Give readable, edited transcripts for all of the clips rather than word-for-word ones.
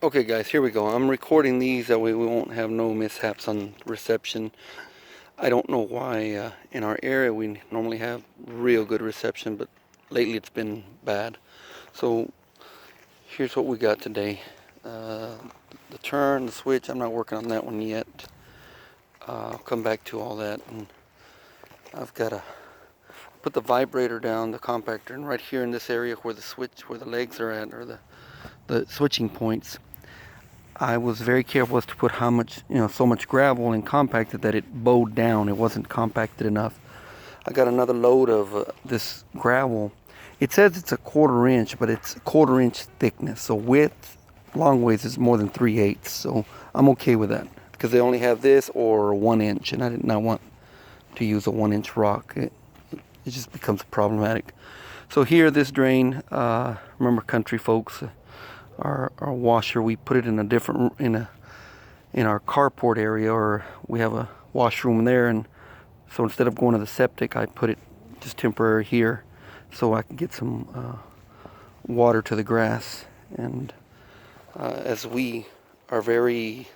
Okay guys, here we go. I'm recording these that way we won't have no mishaps on reception. I don't know why in our area we normally have real good reception, but lately it's been bad. So here's what we got today. The turn, the switch, I'm not working on that one yet. I'll come back to all that. And I've got to put the vibrator down, the compactor, and right here in this area where the switch, where the legs are at, or the switching points, I was very careful as to put how much, so much gravel and compacted that it bowed down. It wasn't compacted enough. I got another load of this gravel. It says it's a 1/4 inch, but it's a 1/4 inch thickness. So width, long ways, is more than 3/8. So I'm okay with that because they only have this or 1 inch, and I did not want to use a 1 inch rock. It just becomes problematic. So here, this drain, remember country folks, our washer, we put it in a different, in our carport area, or we have a washroom there, and so instead of going to the septic, I put it just temporary here so I can get some water to the grass. And as we are very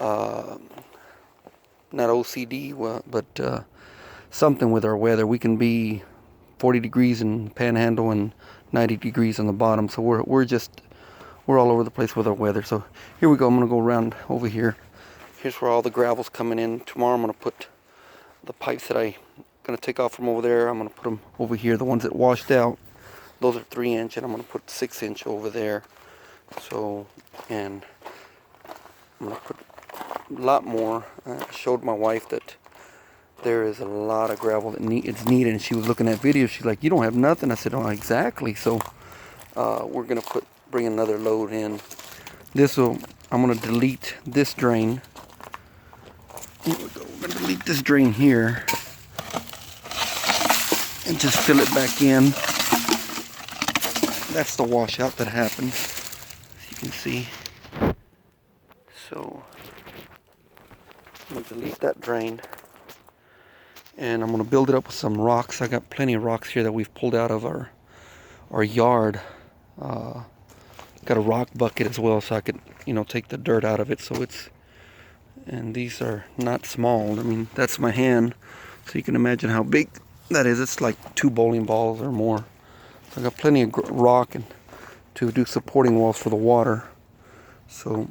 not OCD, but something with our weather, we can be 40 degrees in Panhandle and 90 degrees on the bottom, so we're all over the place with our weather. So here we go. I'm going to go around over here. Here's where all the gravel's coming in. Tomorrow I'm going to put the pipes that I'm going to take off from over there. I'm going to put them over here. The ones that washed out, those are 3 inch, and I'm going to put 6 inch over there. So, and I'm going to put a lot more. I showed my wife that there is a lot of gravel that it's needed, and she was looking at videos. She's like, "You don't have nothing." I said, "Oh, exactly." So we're going to bring another load in. I'm going to delete this drain. Here we go. We're going to delete this drain here and just fill it back in. That's the washout that happened, as you can see. So I'm going to delete that drain, and I'm going to build it up with some rocks. I got plenty of rocks here that we've pulled out of our yard. Got a rock bucket as well, so I could, take the dirt out of it. And these are not small. I mean, that's my hand, so you can imagine how big that is. It's like 2 bowling balls or more. So I got plenty of rock and to do supporting walls for the water. So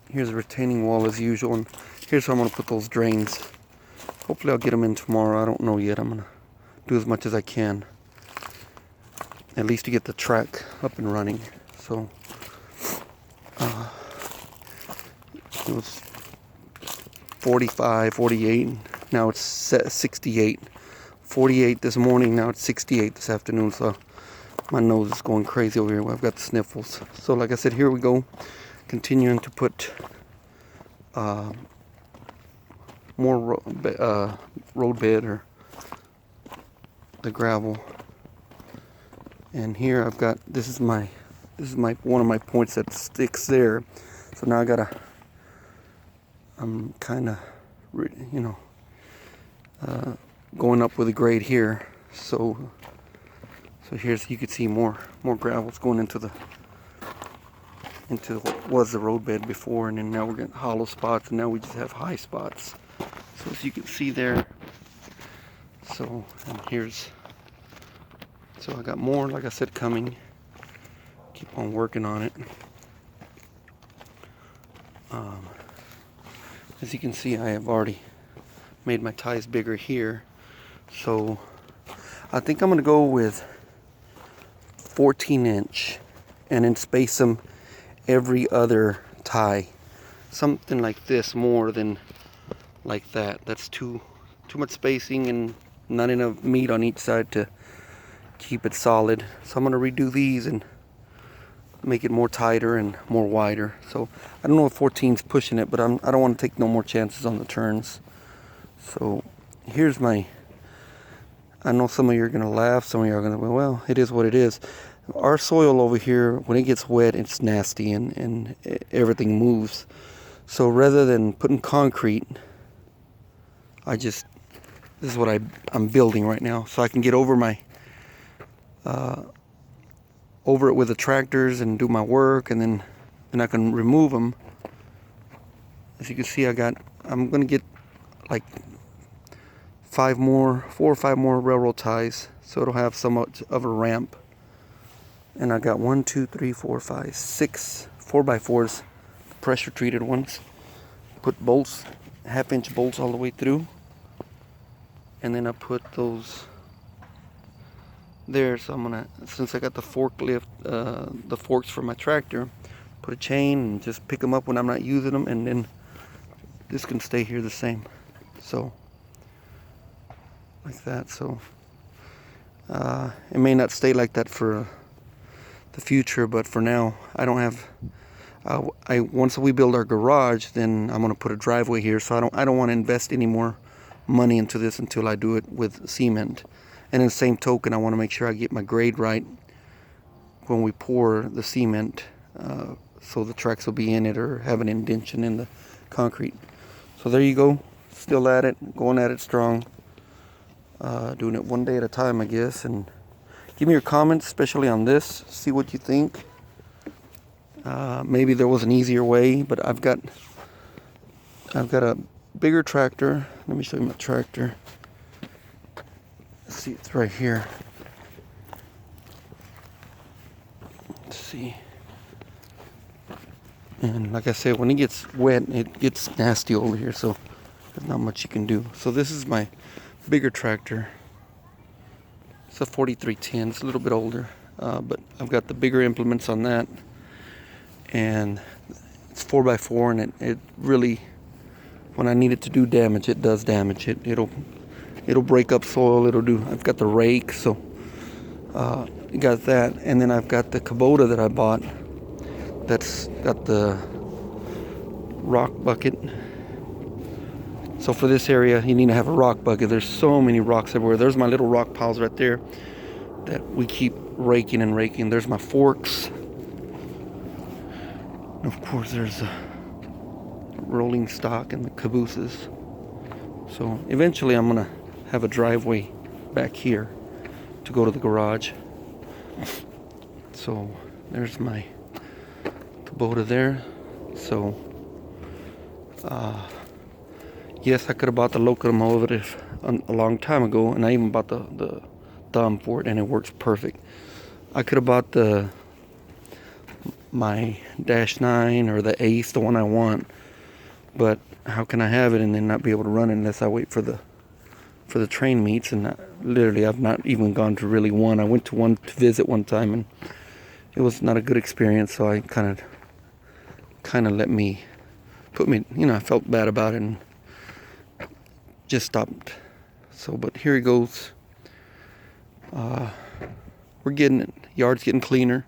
here's a retaining wall as usual, and here's how I'm going to put those drains. Hopefully I'll get them in tomorrow. I don't know yet. I'm going to do as much as I can, at least to get the track up and running. So it was 45, 48, now it's 68. 48 this morning, now it's 68 this afternoon, so my nose is going crazy over here. I've got the sniffles. So like I said, here we go, continuing to put more road bed, or the gravel. And here I've got, this is my one of my points that sticks there. So now I'm kind of, going up with a grade here. So here's, you can see more gravel's going into what was the road bed before, and then now we're getting hollow spots, and now we just have high spots. So as you can see there. So, and so I got more, like I said, coming. Keep on working on it. As you can see, I have already made my ties bigger here. So I think I'm going to go with 14 inch and then space them every other tie. Something like this more than like that. That's too much spacing and not enough meat on each side to keep it solid. So I'm going to redo these and make it more tighter and more wider. So I don't know if 14's pushing it, but I don't want to take no more chances on the turns. So here's I know some of you are going to laugh, some of you are going to go, well, it is what it is. Our soil over here, when it gets wet, it's nasty, and everything moves. So rather than putting concrete, this is what I'm building right now, so I can get over over it with the tractors and do my work, and then and I can remove them. As you can see, I'm gonna get like 4 or 5 more railroad ties, so it'll have somewhat of a ramp. And I got 1, 2, 3, 4, 5, 6 4x4s, pressure treated ones. Put bolts, 1/2-inch bolts all the way through, and then I put those there. So I'm gonna, since I got the forklift, the forks for my tractor, put a chain and just pick them up when I'm not using them, and then this can stay here the same. So like that. So it may not stay like that for the future, but for now I don't have. Once we build our garage, then I'm gonna put a driveway here. So I don't want to invest any more money into this until I do it with cement. And in the same token, I want to make sure I get my grade right when we pour the cement, so the tracks will be in it or have an indentation in the concrete. So there you go. Still at it, going at it strong. Doing it one day at a time, I guess. And give me your comments, especially on this. See what you think. Maybe there was an easier way, but I've got a bigger tractor. Let me show you my tractor. Let's see, it's right here. Let's see. And like I said, when it gets wet, it gets nasty over here, so there's not much you can do. So this is my bigger tractor. It's a 4310. It's a little bit older, but I've got the bigger implements on that. And it's 4x4, and it really, when I need it to do damage, it does damage. It'll break up soil. I've got the rake, so you got that. And then I've got the Kubota that I bought. That's got the rock bucket. So for this area, you need to have a rock bucket. There's so many rocks everywhere. There's my little rock piles right there that we keep raking and raking. There's my forks. And of course, there's a rolling stock and the cabooses. So eventually I'm gonna have a driveway back here to go to the garage. So there's my Kubota there. So yes, I could have bought the locomotive a long time ago, and I even bought the thumb for it, and it works perfect. I could have bought my -9 or the Ace, the one I want, but how can I have it and then not be able to run it unless I wait for the train meets? And literally, I've not even gone to really one. I went to one to visit one time, and it was not a good experience. So I kind of put me, I felt bad about it and just stopped. So, but here it goes. We're getting it. Yard's getting cleaner.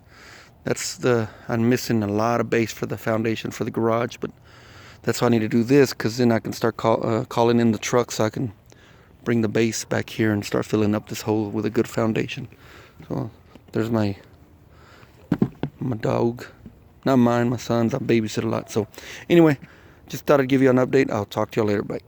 I'm missing a lot of base for the foundation for the garage, but that's why I need to do this, because then I can start calling in the truck so I can bring the base back here and start filling up this hole with a good foundation. So there's my dog. Not mine, my son's. I babysit a lot. So anyway, just thought I'd give you an update. I'll talk to y'all later. Bye.